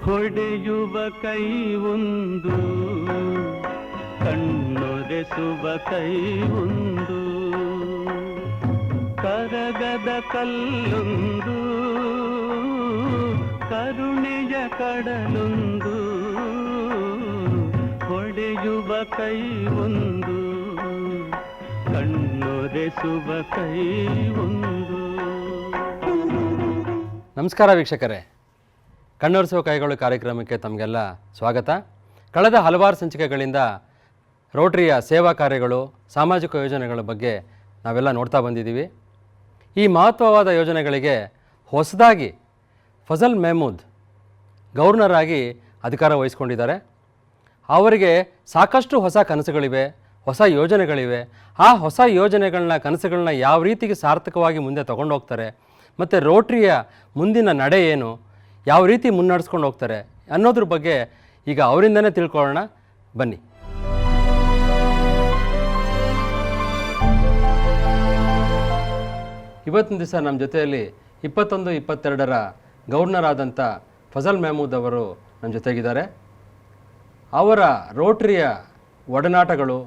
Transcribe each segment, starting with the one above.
ಹೊಡೆಯುವ ಕೈ ಒಂದು, ಕಣ್ಣೊರೆಸುವ ಕೈ ಒಂದು, ಕರಗದ ಕಲ್ಲೊಂದು, ಕರುಣೆಯ ಕಡಲೊಂದು, ಹೊಡೆಯುವ ಕೈ ಒಂದು, ಕಣ್ಣೊರೆಸುವ ಕೈ ಒಂದು. ನಮಸ್ಕಾರ ವೀಕ್ಷಕರೇ, ಕಣ್ಣೊರೆಸುವ ಕೈಗಳು ಕಾರ್ಯಕ್ರಮಕ್ಕೆ ತಮಗೆಲ್ಲ ಸ್ವಾಗತ. ಕಳೆದ ಹಲವಾರು ಸಂಚಿಕೆಗಳಿಂದ ರೋಟರಿಯ ಸೇವಾ ಕಾರ್ಯಗಳು, ಸಾಮಾಜಿಕ ಯೋಜನೆಗಳ ಬಗ್ಗೆ ನಾವೆಲ್ಲ ನೋಡ್ತಾ ಬಂದಿದ್ದೀವಿ. ಈ ಮಹತ್ವವಾದ ಯೋಜನೆಗಳಿಗೆ ಹೊಸದಾಗಿ ಫಜಲ್ ಮೆಹಮೂದ್ ಗವರ್ನರ್ ಆಗಿ ಅಧಿಕಾರ ವಹಿಸ್ಕೊಂಡಿದ್ದಾರೆ. ಅವರಿಗೆ ಸಾಕಷ್ಟು ಹೊಸ ಕನಸುಗಳಿವೆ, ಹೊಸ ಯೋಜನೆಗಳಿವೆ. ಆ ಹೊಸ ಯೋಜನೆಗಳನ್ನ, ಕನಸುಗಳನ್ನ ಯಾವ ರೀತಿಗೆ ಸಾರ್ಥಕವಾಗಿ ಮುಂದೆ ತಗೊಂಡು ಹೋಗ್ತಾರೆ ಮತ್ತು ರೋಟರಿಯ ಮುಂದಿನ ನಡೆ ಏನು, ಯಾವ ರೀತಿ ಮುನ್ನಡೆಸ್ಕೊಂಡು ಹೋಗ್ತಾರೆ ಅನ್ನೋದ್ರ ಬಗ್ಗೆ ಈಗ ಅವರಿಂದನೇ ತಿಳ್ಕೊಳ್ಳೋಣ ಬನ್ನಿ. ಇವತ್ತಿನ ದಿವಸ ನಮ್ಮ ಜೊತೆಯಲ್ಲಿ 21-22ರ ಗವರ್ನರ್ ಆದಂಥ ಫಜಲ್ ಮೆಹಮೂದ್ ಅವರು ನಮ್ಮ ಜೊತೆಗಿದ್ದಾರೆ. ಅವರ ರೋಟರಿಯ ಒಡನಾಟಗಳು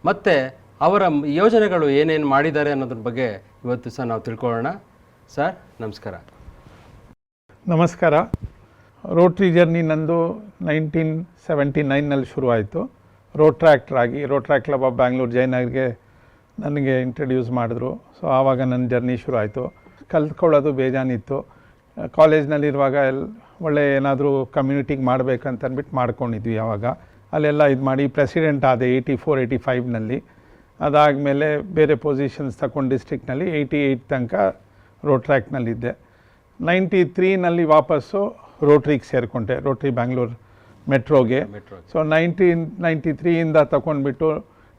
ಮತ್ತು ಅವರ ಯೋಜನೆಗಳು ಏನೇನು ಮಾಡಿದ್ದಾರೆ ಅನ್ನೋದ್ರ ಬಗ್ಗೆ ಇವತ್ತು ದಿವಸ ನಾವು ತಿಳ್ಕೊಳ್ಳೋಣ. ಸರ್ ನಮಸ್ಕಾರ. ನಮಸ್ಕಾರ. ರೋಟ್ರಿ ಜರ್ನಿ ನಂದು 1979ನಲ್ಲಿ ಶುರುವಾಯಿತು. ರೋಟ್ರಾಕ್ಟರ್ ಆಗಿ ರೋಟ್ರಾಕ್ಟ್ ಕ್ಲಬ್ ಆಫ್ ಬ್ಯಾಂಗ್ಳೂರು ಜಯನಗರ್ಗೆ ನನಗೆ ಇಂಟ್ರಡ್ಯೂಸ್ ಮಾಡಿದ್ರು. ಸೊ ಆವಾಗ ನನ್ನ ಜರ್ನಿ ಶುರುವಾಯಿತು. ಕಲ್ತ್ಕೊಳ್ಳೋದು ಬೇಜಾನಿತ್ತು. ಕಾಲೇಜ್ನಲ್ಲಿರುವಾಗ ಒಳ್ಳೆ ಏನಾದರೂ ಕಮ್ಯುನಿಟಿಗೆ ಮಾಡಬೇಕಂತ ಅಂದ್ಬಿಟ್ಟು ಮಾಡ್ಕೊಂಡಿದ್ವಿ. ಆವಾಗ ಅಲ್ಲೆಲ್ಲ ಇದು ಮಾಡಿ ಪ್ರೆಸಿಡೆಂಟ್ ಆದೆ 84-85ನಲ್ಲಿ. ಅದಾದಮೇಲೆ ಬೇರೆ ಪೊಸಿಷನ್ಸ್ ತಗೊಂಡು ಡಿಸ್ಟ್ರಿಕ್ನಲ್ಲಿ 88 ತನಕ ರೋಟ್ರಾಕ್ಟ್ನಲ್ಲಿದ್ದೆ. 93ನಲ್ಲಿ ವಾಪಸ್ಸು ರೋಟ್ರಿಗೆ ಸೇರಿಕೊಂಡೆ, ರೋಟ್ರಿ ಬ್ಯಾಂಗ್ಳೂರು ಮೆಟ್ರೋಗೆ. ಸೊ 1993ಇಂದ ತಗೊಂಡ್ಬಿಟ್ಟು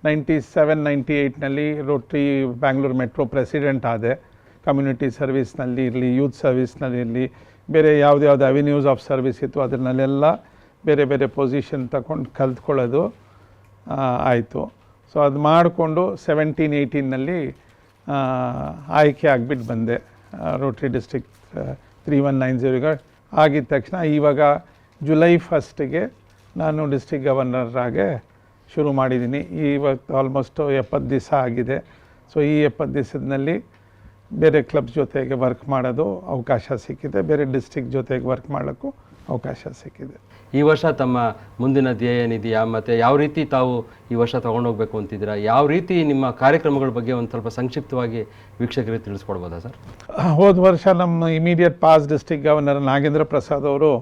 97-98ನಲ್ಲಿ ರೋಟ್ರಿ ಬ್ಯಾಂಗ್ಳೂರು ಮೆಟ್ರೋ ಪ್ರೆಸಿಡೆಂಟ್ ಆದೆ. ಕಮ್ಯುನಿಟಿ ಸರ್ವಿಸ್ನಲ್ಲಿ ಇರಲಿ, ಯೂತ್ ಸರ್ವಿಸ್ನಲ್ಲಿ ಇರಲಿ, ಬೇರೆ ಯಾವುದ್ಯಾವುದು ಅವೆನ್ಯೂಸ್ ಆಫ್ ಸರ್ವಿಸ್ ಇತ್ತು ಅದರಲ್ಲೆಲ್ಲ ಬೇರೆ ಬೇರೆ ಪೊಸಿಷನ್ ತಗೊಂಡು ಕಲ್ತ್ಕೊಳ್ಳೋದು ಆಯಿತು. ಸೊ ಅದು ಮಾಡಿಕೊಂಡು 17-18ನಲ್ಲಿ ಆಯ್ಕೆ ಆಗಿಬಿಟ್ಟು ಬಂದೆ ರೋಟ್ರಿ ಡಿಸ್ಟ್ರಿಕ್ಟ್ 3190ಗೆ. ಆಗಿದ ತಕ್ಷಣ ಇವಾಗ ಜುಲೈ 1ಗೆ ನಾನು ಡಿಸ್ಟ್ರಿಕ್ಟ್ ಗವರ್ನರಾಗೆ ಶುರು ಮಾಡಿದ್ದೀನಿ. ಇವತ್ತು ಆಲ್ಮೋಸ್ಟು 70 ದಿವಸ ಆಗಿದೆ. ಸೊ ಈ 70 ದಿವಸದಲ್ಲಿ ಬೇರೆ ಕ್ಲಬ್ಸ್ ಜೊತೆಗೆ ವರ್ಕ್ ಮಾಡೋದು ಅವಕಾಶ ಸಿಕ್ಕಿದೆ, ಬೇರೆ ಡಿಸ್ಟ್ರಿಕ್ಟ್ ಜೊತೆಗೆ ವರ್ಕ್ ಮಾಡೋಕ್ಕೂ ಅವಕಾಶ ಸಿಕ್ಕಿದೆ. ಈ ವರ್ಷ ತಮ್ಮ ಮುಂದಿನ ಧ್ಯೇಯ ಏನಿದೆಯಾ ಮತ್ತು ಯಾವ ರೀತಿ ತಾವು ಈ ವರ್ಷ ತೊಗೊಂಡೋಗ್ಬೇಕು ಅಂತಿದ್ದೀರಾ, ಯಾವ ರೀತಿ ನಿಮ್ಮ ಕಾರ್ಯಕ್ರಮಗಳ ಬಗ್ಗೆ ಒಂದು ಸ್ವಲ್ಪ ಸಂಕ್ಷಿಪ್ತವಾಗಿ ವೀಕ್ಷಕರಿಗೆ ತಿಳಿಸ್ಕೊಡ್ಬೋದಾ ಸರ್? ಹೋದ ವರ್ಷ ನಮ್ಮ immediate pass district governor Nagendra Prasad ಅವರು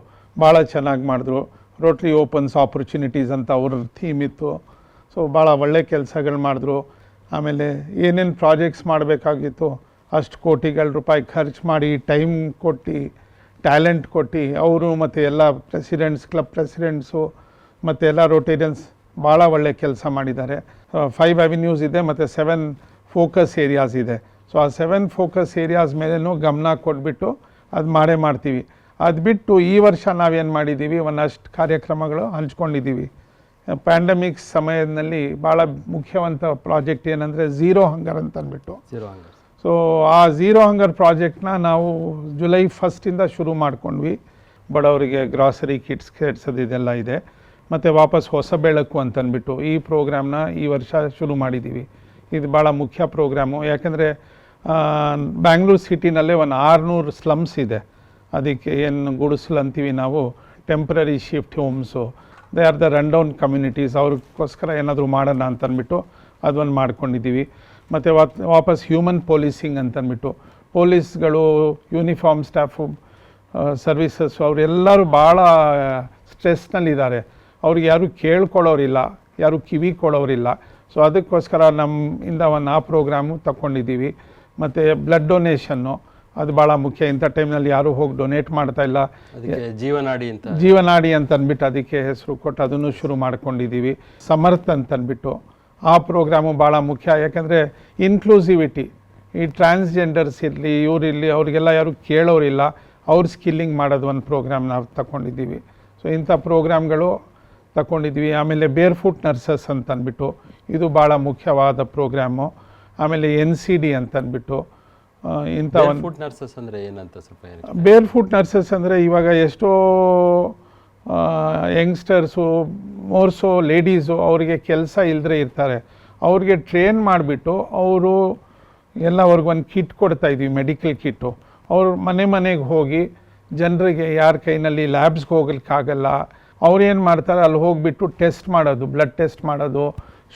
ಭಾಳ ಚೆನ್ನಾಗಿ ಮಾಡಿದ್ರು. ರೋಟ್ರಿ ಓಪನ್ಸ್ ಆಪರ್ಚುನಿಟೀಸ್ ಅಂತ ಅವ್ರ ಥೀಮ್ ಇತ್ತು. ಸೊ ಭಾಳ ಒಳ್ಳೆ ಕೆಲಸಗಳು ಮಾಡಿದ್ರು. ಆಮೇಲೆ ಏನೇನು ಪ್ರಾಜೆಕ್ಟ್ಸ್ ಮಾಡಬೇಕಾಗಿತ್ತು ಅಷ್ಟು ಕೋಟಿಗಳ ರೂಪಾಯಿ ಖರ್ಚು ಮಾಡಿ, ಟೈಮ್ ಕೊಟ್ಟು, ಟ್ಯಾಲೆಂಟ್ ಕೊಟ್ಟು ಅವರು ಮತ್ತು ಎಲ್ಲ ಪ್ರೆಸಿಡೆಂಟ್ಸ್, ಕ್ಲಬ್ ಪ್ರೆಸಿಡೆಂಟ್ಸು ಮತ್ತು ಎಲ್ಲ ರೋಟೇರಿಯನ್ಸ್ ಭಾಳ ಒಳ್ಳೆ ಕೆಲಸ ಮಾಡಿದ್ದಾರೆ. 5 ಅವೆನ್ಯೂಸ್ ಇದೆ ಮತ್ತು 7 ಫೋಕಸ್ ಏರಿಯಾಸ್ ಇದೆ. ಸೊ ಆ 7 ಫೋಕಸ್ ಏರಿಯಾಸ್ ಮೇಲೇನೂ ಗಮನ ಕೊಟ್ಬಿಟ್ಟು ಅದು ಮಾಡ್ತೀವಿ. ಅದು ಬಿಟ್ಟು ಈ ವರ್ಷ ನಾವೇನು ಮಾಡಿದ್ದೀವಿ, ಒಂದಷ್ಟು ಕಾರ್ಯಕ್ರಮಗಳು ಹಂಚ್ಕೊಂಡಿದ್ದೀವಿ. ಪ್ಯಾಂಡಮಿಕ್ಸ್ ಸಮಯದಲ್ಲಿ ಭಾಳ ಮುಖ್ಯವಂತ ಪ್ರಾಜೆಕ್ಟ್ ಏನಂದರೆ ಝೀರೋ ಹಂಗರ್ ಅಂತ ಅಂದ್ಬಿಟ್ಟು. ಸೊ ಆ ಝೀರೋ ಹಂಗರ್ ಪ್ರಾಜೆಕ್ಟ್ನ ನಾವು ಜುಲೈ 1ಇಂದ ಶುರು ಮಾಡ್ಕೊಂಡ್ವಿ. ಬಡವರಿಗೆ ಗ್ರಾಸರಿ ಕಿಟ್ಸ್ ಸೇರಿಸೋದು ಇದೆಲ್ಲ ಇದೆ. ಮತ್ತು ವಾಪಸ್ ಹೊಸ ಬೆಳಕು ಅಂತಂದ್ಬಿಟ್ಟು ಈ ಪ್ರೋಗ್ರಾಮ್ನ ಈ ವರ್ಷ ಶುರು ಮಾಡಿದ್ದೀವಿ. ಇದು ಭಾಳ ಮುಖ್ಯ ಪ್ರೋಗ್ರಾಮು. ಯಾಕೆಂದರೆ ಬ್ಯಾಂಗ್ಳೂರು ಸಿಟಿನಲ್ಲೇ ಒಂದು 600 ಸ್ಲಮ್ಸ್ ಇದೆ. ಅದಕ್ಕೆ ಏನು ಗುಡಿಸಲು ಅಂತೀವಿ ನಾವು, temporary shift homes, they are the run down communities. ಅವ್ರಿಗೋಸ್ಕರ ಏನಾದರೂ ಮಾಡೋಣ ಅಂತಂದ್ಬಿಟ್ಟು ಅದೊಂದು ಮಾಡ್ಕೊಂಡಿದ್ದೀವಿ. ಮತ್ತು ವಾಪಸ್ ಹ್ಯೂಮನ್ ಪೊಲೀಸಿಂಗ್ ಅಂತಂದ್ಬಿಟ್ಟು ಪೊಲೀಸ್ಗಳು, ಯೂನಿಫಾರ್ಮ್ ಸ್ಟಾಫು, ಸರ್ವಿಸಸ್ಸು ಅವರೆಲ್ಲರೂ ಭಾಳ ಸ್ಟ್ರೆಸ್ನಲ್ಲಿದ್ದಾರೆ. ಅವ್ರಿಗೆ ಯಾರೂ ಕೇಳ್ಕೊಳ್ಳೋರಿಲ್ಲ, ಯಾರೂ ಕಿವಿ ಕೊಡೋರಿಲ್ಲ. ಸೊ ಅದಕ್ಕೋಸ್ಕರ ನಮ್ಮಿಂದ ಒಂದು ಆ ಪ್ರೋಗ್ರಾಮು ತಗೊಂಡಿದ್ದೀವಿ. ಮತ್ತು ಬ್ಲಡ್ ಡೊನೇಷನ್ನು ಅದು ಭಾಳ ಮುಖ್ಯ. ಇಂಥ ಟೈಮ್ನಲ್ಲಿ ಯಾರೂ ಹೋಗಿ ಡೊನೇಟ್ ಮಾಡ್ತಾಯಿಲ್ಲ. ಜೀವನಾಡಿ ಅಂತ ಅಂದ್ಬಿಟ್ಟು ಅದಕ್ಕೆ ಹೆಸರು ಕೊಟ್ಟು ಅದನ್ನು ಶುರು ಮಾಡ್ಕೊಂಡಿದ್ದೀವಿ. ಸಮರ್ಥ ಅಂತಂದ್ಬಿಟ್ಟು ಆ ಪ್ರೋಗ್ರಾಮು ಭಾಳ ಮುಖ್ಯ. ಯಾಕೆಂದರೆ ಇನ್ಕ್ಲೂಸಿವಿಟಿ, ಈ ಟ್ರಾನ್ಸ್ಜೆಂಡರ್ಸ್ ಇರಲಿ, ಇವರಿರಲಿ, ಅವರಿಗೆಲ್ಲ ಯಾರೂ ಕೇಳೋರಿಲ್ಲ. ಅವ್ರ ಸ್ಕಿಲ್ಲಿಂಗ್ ಮಾಡೋದು ಒಂದು ಪ್ರೋಗ್ರಾಮ್ ನಾವು ತಗೊಂಡಿದ್ದೀವಿ. ಸೊ ಇಂಥ ಪ್ರೋಗ್ರಾಮ್ಗಳು ತಗೊಂಡಿದ್ವಿ. ಆಮೇಲೆ ಬೇರ್ಫುಟ್ ನರ್ಸಸ್ ಅಂತ ಅಂದ್ಬಿಟ್ಟು ಇದು ಭಾಳ ಮುಖ್ಯವಾದ ಪ್ರೋಗ್ರಾಮು. ಆಮೇಲೆ NCD ಅಂತ ಅಂದ್ಬಿಟ್ಟು ಇಂಥ ಒಂದು ನರ್ಸಸ್ ಅಂದರೆ ಏನಂತ ಸ್ವಲ್ಪ ಬೇರ್ಫುಟ್ ನರ್ಸಸ್ ಅಂದರೆ ಇವಾಗ ಎಷ್ಟೋ ಯಂಗ್ಸ್ಟರ್ಸು ಮೋರ್ಸೋ ಲೇಡೀಸು ಅವರಿಗೆ ಕೆಲಸ ಇಲ್ಲದ್ರೆ ಇರ್ತಾರೆ, ಅವ್ರಿಗೆ ಟ್ರೈನ್ ಮಾಡಿಬಿಟ್ಟು ಅವರು ಎಲ್ಲ ಅವ್ರಿಗೊಂದು ಕಿಟ್ ಕೊಡ್ತಾಯಿದ್ವಿ, ಮೆಡಿಕಲ್ ಕಿಟ್ಟು. ಅವರು ಮನೆಗೆ ಹೋಗಿ ಜನರಿಗೆ ಯಾರ ಕೈನಲ್ಲಿ ಲ್ಯಾಬ್ಸ್ಗೆ ಹೋಗ್ಲಿಕ್ಕಾಗಲ್ಲ ಅವ್ರೇನು ಮಾಡ್ತಾರೆ, ಅಲ್ಲಿ ಹೋಗಿಬಿಟ್ಟು ಟೆಸ್ಟ್ ಮಾಡೋದು, ಬ್ಲಡ್ ಟೆಸ್ಟ್ ಮಾಡೋದು,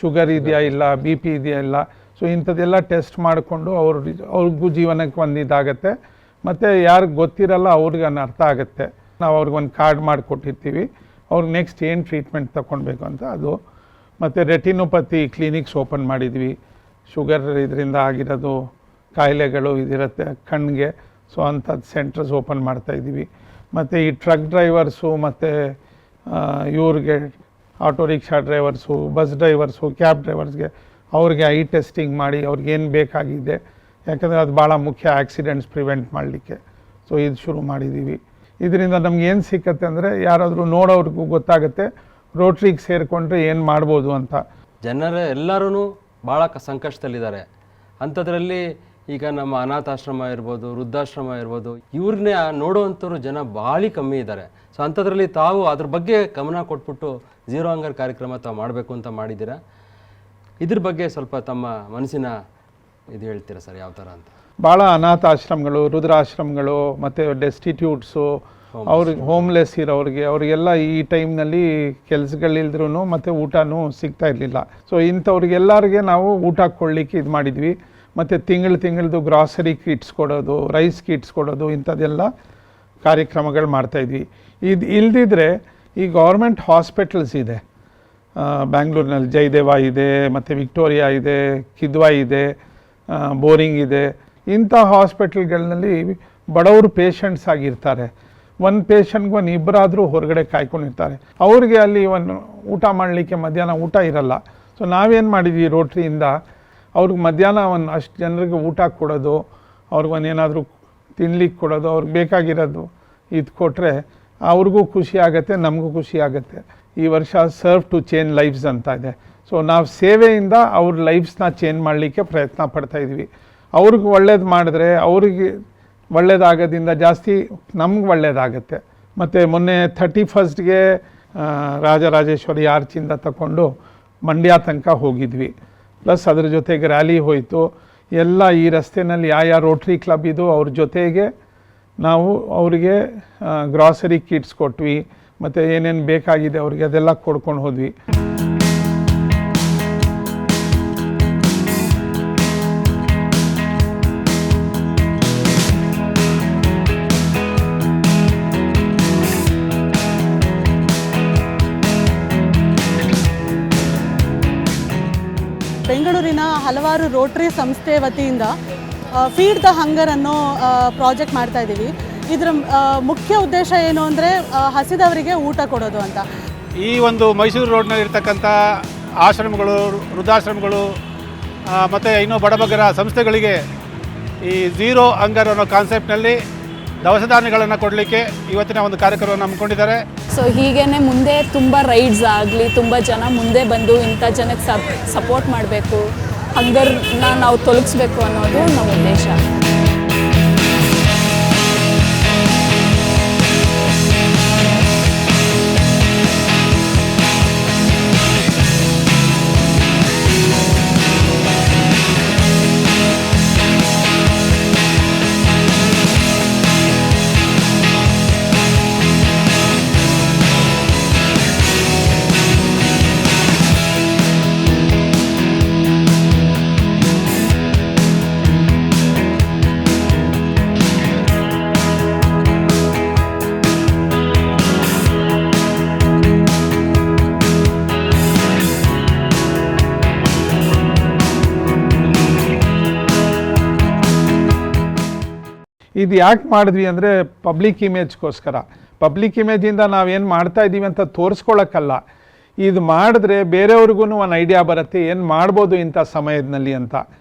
ಶುಗರ್ ಇದೆಯಾ ಇಲ್ಲ, ಬಿ ಪಿ ಇದೆಯಾ ಇಲ್ಲ, ಸೊ ಇಂಥದ್ದೆಲ್ಲ ಟೆಸ್ಟ್ ಮಾಡಿಕೊಂಡು ಅವ್ರಿಗೂ ಜೀವನಕ್ಕೆ ಒಂದು ಇದಾಗತ್ತೆ. ಮತ್ತು ಯಾರಿಗೆ ಗೊತ್ತಿರಲ್ಲ ಅವ್ರಿಗೆ ಅರ್ಥ ಆಗುತ್ತೆ. ನಾವು ಅವ್ರಿಗೊಂದು ಕಾರ್ಡ್ ಮಾಡಿಕೊಟ್ಟಿರ್ತೀವಿ, ಅವ್ರಿಗೆ ನೆಕ್ಸ್ಟ್ ಏನು ಟ್ರೀಟ್ಮೆಂಟ್ ತಗೊಳ್ಬೇಕು ಅಂತ ಅದು. ಮತ್ತು ರೆಟಿನೋಪತಿ ಕ್ಲಿನಿಕ್ಸ್ ಓಪನ್ ಮಾಡಿದ್ವಿ, ಶುಗರ್ ಇದರಿಂದ ಆಗಿರೋದು ಕಾಯಿಲೆಗಳು ಇದಿರುತ್ತೆ ಕಣ್ಣಿಗೆ, ಸೊ ಅಂಥದ್ದು ಸೆಂಟರ್ಸ್ ಓಪನ್ ಮಾಡ್ತಾಯಿದ್ದೀವಿ. ಮತ್ತು ಈ ಟ್ರಕ್ ಡ್ರೈವರ್ಸು ಮತ್ತು ಇವ್ರಿಗೆ auto rickshaw drivers, bus drivers, cab ಡ್ರೈವರ್ಸ್ಗೆ ಅವ್ರಿಗೆ ಐ ಟೆಸ್ಟಿಂಗ್ ಮಾಡಿ ಅವ್ರಿಗೇನು ಬೇಕಾಗಿದೆ, ಯಾಕಂದರೆ ಅದು ಭಾಳ ಮುಖ್ಯ ಆಕ್ಸಿಡೆಂಟ್ಸ್ ಪ್ರಿವೆಂಟ್ ಮಾಡಲಿಕ್ಕೆ. ಸೊ ಇದು ಶುರು ಮಾಡಿದ್ದೀವಿ. ಇದರಿಂದ ನಮ್ಗೆ ಏನು ಸಿಕ್ಕತ್ತೆ ಅಂದರೆ ಯಾರಾದರೂ ನೋಡೋವ್ರಿಗೂ ಗೊತ್ತಾಗುತ್ತೆ ರೋಟ್ರಿಗೆ ಸೇರಿಕೊಂಡ್ರೆ ಏನು ಮಾಡ್ಬೋದು ಅಂತ. ಜನರೇ ಎಲ್ಲರೂ ಭಾಳ ಸಂಕಷ್ಟದಲ್ಲಿದ್ದಾರೆ. ಅಂಥದ್ರಲ್ಲಿ ಈಗ ನಮ್ಮ ಅನಾಥಾಶ್ರಮ ಇರ್ಬೋದು, ವೃದ್ಧಾಶ್ರಮ ಇರ್ಬೋದು, ಇವ್ರನ್ನೇ ನೋಡುವಂಥವ್ರು ಜನ ಭಾಳ ಕಮ್ಮಿ ಇದ್ದಾರೆ. ಸೊ ಅಂಥದ್ರಲ್ಲಿ ತಾವು ಅದ್ರ ಬಗ್ಗೆ ಗಮನ ಕೊಟ್ಬಿಟ್ಟು ಝೀರೋ ಹಂಗರ್ ಕಾರ್ಯಕ್ರಮ ತಾವು ಮಾಡಬೇಕು ಅಂತ ಮಾಡಿದ್ದೀರಾ. ಇದ್ರ ಬಗ್ಗೆ ಸ್ವಲ್ಪ ತಮ್ಮ ಮನಸ್ಸಿನ ಇದು ಹೇಳ್ತೀರಾ ಸರ್, ಯಾವ ಥರ ಅಂತ? ಭಾಳ ಅನಾಥಾಶ್ರಮಗಳು, ವೃದ್ಧಾಶ್ರಮಗಳು ಮತ್ತು ಡೆಸ್ಟಿಟ್ಯೂಟ್ಸು, ಅವ್ರಿಗೆ ಹೋಮ್ಲೆಸ್ ಇರೋರಿಗೆ, ಅವರಿಗೆಲ್ಲ ಈ ಟೈಮ್ನಲ್ಲಿ ಕೆಲಸಗಳಿಲ್ದ್ರೂ ಮತ್ತು ಊಟನೂ ಸಿಗ್ತಾ ಇರಲಿಲ್ಲ. ಸೊ ಇಂಥವ್ರಿಗೆಲ್ಲರಿಗೆ ನಾವು ಊಟ ಕೊಡಲಿಕ್ಕೆ ಇದು ಮಾಡಿದ್ವಿ. ಮತ್ತು ತಿಂಗಳದು ಗ್ರಾಸರಿ ಕಿಟ್ಸ್ ಕೊಡೋದು, ರೈಸ್ ಕಿಟ್ಸ್ ಕೊಡೋದು, ಇಂಥದ್ದೆಲ್ಲ ಕಾರ್ಯಕ್ರಮಗಳು ಮಾಡ್ತಾಯಿದ್ವಿ. ಇದು ಇಲ್ದಿದ್ರೆ ಈ ಗೌರ್ಮೆಂಟ್ ಹಾಸ್ಪಿಟಲ್ಸ್ ಇದೆ ಬ್ಯಾಂಗ್ಳೂರಿನಲ್ಲಿ, ಜಯದೇವ ಇದೆ, ಮತ್ತು ವಿಕ್ಟೋರಿಯಾ ಇದೆ, ಕಿದ್ವಾ ಇದೆ, ಬೋರಿಂಗ್ ಇದೆ. ಇಂಥ ಹಾಸ್ಪಿಟಲ್ಗಳಲ್ಲಿ ಬಡವರು ಪೇಷಂಟ್ಸ್ ಆಗಿರ್ತಾರೆ. ಒಂದು ಪೇಷಂಟ್ಗೆ ಒಂದು ಇಬ್ಬರಾದರೂ ಹೊರಗಡೆ ಕಾಯ್ಕೊಂಡಿರ್ತಾರೆ. ಅವ್ರಿಗೆ ಅಲ್ಲಿ ಒಂದು ಊಟ ಮಾಡಲಿಕ್ಕೆ ಮಧ್ಯಾಹ್ನ ಊಟ ಇರಲ್ಲ. ಸೊ ನಾವೇನು ಮಾಡಿದ್ವಿ ರೋಟ್ರಿಯಿಂದ ಅವ್ರಿಗೆ ಮಧ್ಯಾಹ್ನ ಒಂದು ಅಷ್ಟು ಜನರಿಗೆ ಊಟ ಕೊಡೋದು, ಅವ್ರಿಗೊಂದು ಏನಾದರೂ ತಿನ್ಲಿಕ್ಕೆ ಕೊಡೋದು, ಅವ್ರಿಗೆ ಬೇಕಾಗಿರೋದು ಇದು ಕೊಟ್ಟರೆ ಅವ್ರಿಗೂ ಖುಷಿ ಆಗುತ್ತೆ, ನಮಗೂ ಖುಷಿ ಆಗುತ್ತೆ. ಈ ವರ್ಷ ಸರ್ವ್ ಟು ಚೇಂಜ್ ಲೈಫ್ಸ್ ಅಂತ ಇದೆ. ಸೊ ನಾವು ಸೇವೆಯಿಂದ ಅವ್ರ ಲೈಫ್ಸ್ನ ಚೇಂಜ್ ಮಾಡಲಿಕ್ಕೆ ಪ್ರಯತ್ನ ಪಡ್ತಾಯಿದ್ವಿ. ಅವ್ರಿಗೆ ಒಳ್ಳೇದು ಮಾಡಿದ್ರೆ ಅವ್ರಿಗೆ ಒಳ್ಳೇದಾಗೋದ್ರಿಂದ ಜಾಸ್ತಿ ನಮ್ಗೆ ಒಳ್ಳೇದಾಗತ್ತೆ. ಮತ್ತು ಮೊನ್ನೆ 31ಗೆ ರಾಜರಾಜೇಶ್ವರಿ ಆರ್ಚಿಂದ ತಗೊಂಡು ಮಂಡ್ಯ ತನಕ ಹೋಗಿದ್ವಿ. ಪ್ಲಸ್ ಅದ್ರ ಜೊತೆಗೆ ರ್ಯಾಲಿ ಹೋಯಿತು. ಎಲ್ಲ ಈ ರಸ್ತೆಯಲ್ಲಿ ಯಾವ ರೋಟ್ರಿ ಕ್ಲಬ್ ಇದು ಅವ್ರ ಜೊತೆಗೆ ನಾವು ಅವರಿಗೆ ಗ್ರಾಸರಿ ಕಿಟ್ಸ್ ಕೊಟ್ವಿ, ಮತ್ತು ಏನೇನು ಬೇಕಾಗಿದೆ ಅವ್ರಿಗೆ ಅದೆಲ್ಲ ಕೊಡ್ಕೊಂಡು ಹೋದ್ವಿ. ಬೆಂಗಳೂರಿನ ಹಲವಾರು ರೋಟ್ರಿ ಸಂಸ್ಥೆ ವತಿಯಿಂದ ಫೀಡ್ ದ ಹಂಗರ್ ಅನ್ನೋ ಪ್ರಾಜೆಕ್ಟ್ ಮಾಡ್ತಾ ಇದ್ದೀವಿ. ಇದರ ಮುಖ್ಯ ಉದ್ದೇಶ ಏನು ಅಂದರೆ ಹಸಿದವರಿಗೆ ಊಟ ಕೊಡೋದು ಅಂತ. ಈ ಒಂದು ಮೈಸೂರು ರೋಡ್ನಲ್ಲಿ ಇರ್ತಕ್ಕಂಥ ಆಶ್ರಮಗಳು, ವೃದ್ಧಾಶ್ರಮಗಳು ಮತ್ತು ಇನ್ನೂ ಬಡಬಗ್ಗರ ಸಂಸ್ಥೆಗಳಿಗೆ ಈ ಝೀರೋ ಹಂಗರ್ ಅನ್ನೋ ಕಾನ್ಸೆಪ್ಟ್ನಲ್ಲಿ ದವಸ ಧಾನ್ಯಗಳನ್ನು ಕೊಡಲಿಕ್ಕೆ ಇವತ್ತಿನ ಒಂದು ಕಾರ್ಯಕ್ರಮವನ್ನು ಹಮ್ಮಿಕೊಂಡಿದ್ದಾರೆ. ಸೊ ಹೀಗೇ ಮುಂದೆ ತುಂಬ ರೈಡ್ಸ್ ಆಗಲಿ, ತುಂಬ ಜನ ಮುಂದೆ ಬಂದು ಇಂಥ ಜನಕ್ಕೆ ಸಪೋರ್ಟ್ ಮಾಡಬೇಕು, ಹಂಗರ್ನ ನಾವು ತೊಲಗಿಸ್ಬೇಕು ಅನ್ನೋದು ನಮ್ಮ ಉದ್ದೇಶ. ಇದು ಯಾಕೆ ಮಾಡಿದ್ವಿ ಅಂದರೆ ಪಬ್ಲಿಕ್ ಇಮೇಜ್ಗೋಸ್ಕರ. ಪಬ್ಲಿಕ್ ಇಮೇಜಿಂದ ನಾವೇನು ಮಾಡ್ತಾಯಿದ್ದೀವಿ ಅಂತ ತೋರಿಸ್ಕೊಳ್ಳೋಕ್ಕಲ್ಲ. ಇದು ಮಾಡಿದ್ರೆ ಬೇರೆಯವ್ರಿಗೂ ಒಂದು ಐಡಿಯಾ ಬರುತ್ತೆ ಏನು ಮಾಡ್ಬೋದು ಇಂಥ ಸಮಯದಲ್ಲಿ ಅಂತ.